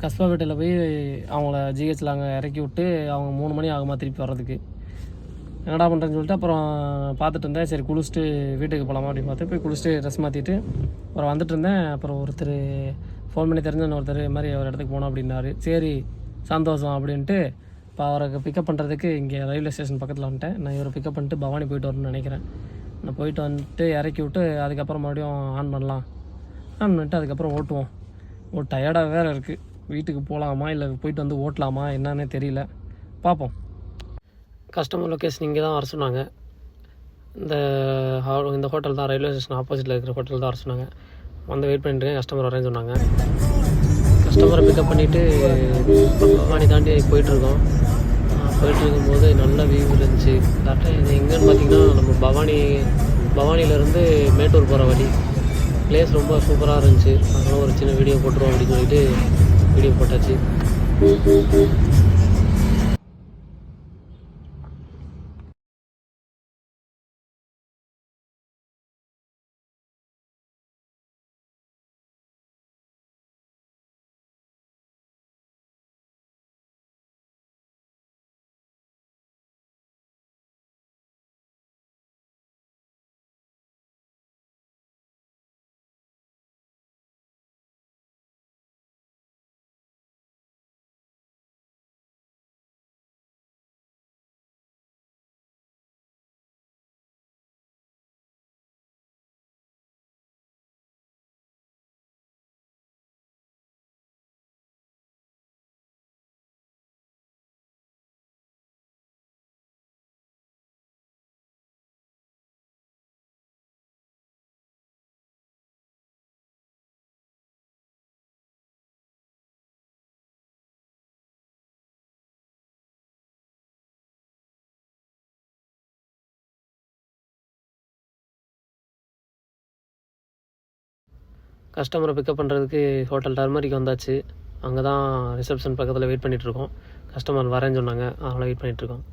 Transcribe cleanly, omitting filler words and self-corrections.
கஸ்பாபேட்டையில் போய் அவங்கள ஜிஹெச்சில் அங்கே இறக்கி விட்டு அவங்க 3 மணி ஆகுமா திருப்பி வர்றதுக்கு. என்னடா பண்ணுறேன்னு சொல்லிட்டு அப்புறம் பார்த்துட்டு இருந்தேன். சரி குளிச்சுட்டு வீட்டுக்கு போகலாமா அப்படின்னு பார்த்து போய் குளிச்சுட்டு ட்ரெஸ் மாற்றிட்டு அப்புறம் வந்துட்டு இருந்தேன். அப்புறம் ஒருத்தர் ஃபோன் பண்ணி தெரிஞ்ச ஒருத்தர் இது மாதிரி ஒரு இடத்துக்கு போனோம் அப்படின்னாரு. சரி சந்தோஷம் அப்படின்ட்டு இப்போ அவரை பிக்கப் பண்ணுறதுக்கு இங்கே ரயில்வே ஸ்டேஷன் பக்கத்தில் வந்துட்டேன். நான் இவரை பிக்கப் பண்ணிட்டு பவானி போயிட்டு வரணும்னு நினைக்கிறேன். நான் போயிட்டு வந்துட்டு இறக்கி விட்டு அதுக்கப்புறம் மறுபடியும் ஆன் பண்ணலாம். ஆன் பண்ணிட்டு அதுக்கப்புறம் ஓட்டுவோம். டயர்டாக வேறு இருக்குது. வீட்டுக்கு போகலாமா இல்லை போயிட்டு வந்து ஓட்டலாமா என்னன்னே தெரியல, பார்ப்போம். கஸ்டமர் லொக்கேஷன் இங்கே தான் வர சொன்னாங்க. இந்த ஹோட்டல் தான், ரயில்வே ஸ்டேஷன் ஆப்போசிட்டில் இருக்கிற ஹோட்டல் தான் வர சொன்னாங்க. வந்து வெயிட் பண்ணிட்டுருக்கேன். கஸ்டமர் வரேன்னு சொன்னாங்க. கஸ்டமரை பிக்கப் பண்ணிவிட்டு பவானி தாண்டி போயிட்டுருக்கோம். போயிட்டுருக்கும்போது நல்ல வியூ இருந்துச்சு. கரெக்டாக இது எங்கேன்னு பார்த்தீங்கன்னா நம்ம பவானியிலேருந்து மேட்டூர் போகிற வழி. பிளேஸ் ரொம்ப சூப்பராக இருந்துச்சு. அதனால் ஒரு சின்ன வீடியோ போட்டுருவோம் அப்படின்னு சொல்லிட்டு வீடியோ போட்டாச்சு. கஸ்டமரை பிக்கப் பண்ணுறதுக்கு ஹோட்டல் டர்மரிக்கு வந்தாச்சு. அங்கே தான் ரிசப்ஷன் பக்கத்தில் வெயிட் பண்ணிகிட்ருக்கோம். கஸ்டமர் வரேன்னு சொன்னாங்க, அதனால் வெயிட் பண்ணிகிட்ருக்கோம்.